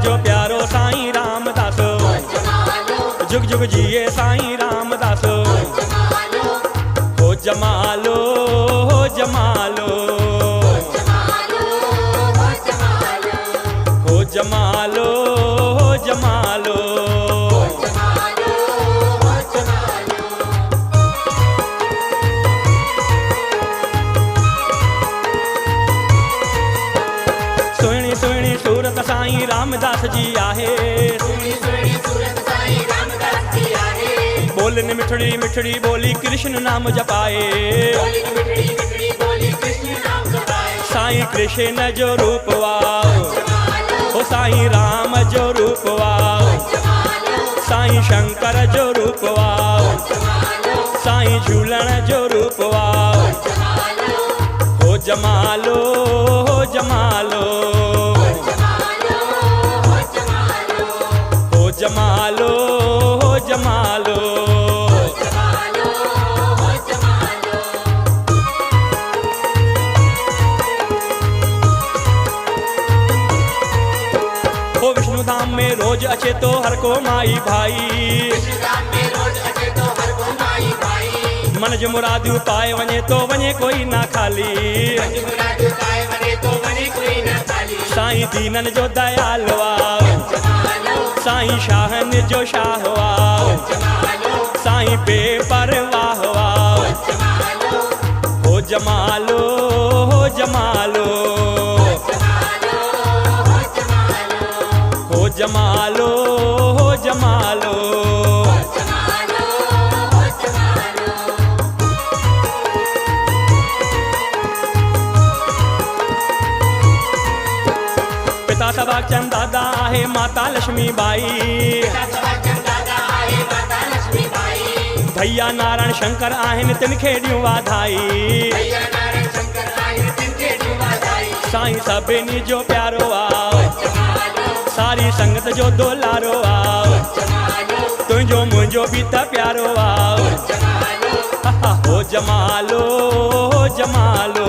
जो प्यारो साईं रामदास। जुग जुग जिए साईं रामदास। हो जमालो हो जमालो हो जमालो हो जमालो। सुहिणी सुहिणी सूरत साईं रामदास जी आहे। बोलने मिठड़ी मिठड़ी बोली कृष्ण नाम जपाए। साईं कृष्ण जो रूपवा हो साईं राम जो रूपवा। साईं शंकर जो रूपवा साईं झूलण जो रूपवा। हो जमालो हो जमालो हो जमालो हो जमालो। हो विष्णु धाम में रोज अचे तो हर को माई भाई। मन जो मुरादियूं पाए वञे तो वञे कोई ना खाली। साईं दीनन जो दयालवा साईं शाहन जो शाहवा। साईं बेपरवाहवा। हो जमालो हो जमालो हो जमालो हो जमालो। पिता सवाचंद दादा आहे माता लक्ष्मी बाई। भैया नारायण शंकर आहिनि तिन खे ॾियूं वाधाई। साईं सभिनी जो प्यारो आ सारी संगत जो दोलारो आ। तुंहिंजो मुंहिंजो बि त प्यारो आ। हो जमालो हो जमालो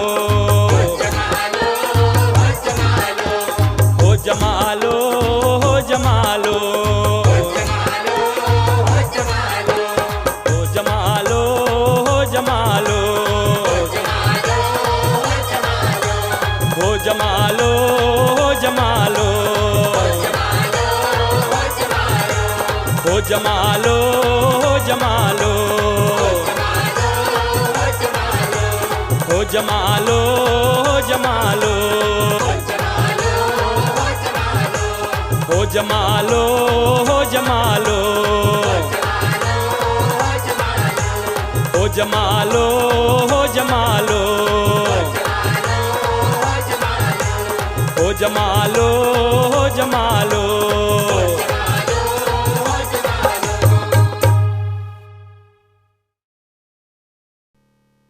हो जमालो हो जमालो हो जमालो हो जमालो हो जमालो हो जमालो हो जमालो हो जमालो हो जमालो हो जमालो हो जमालो हो जमालो हो जमालो हो जमालो हो जमालो हो जमालो।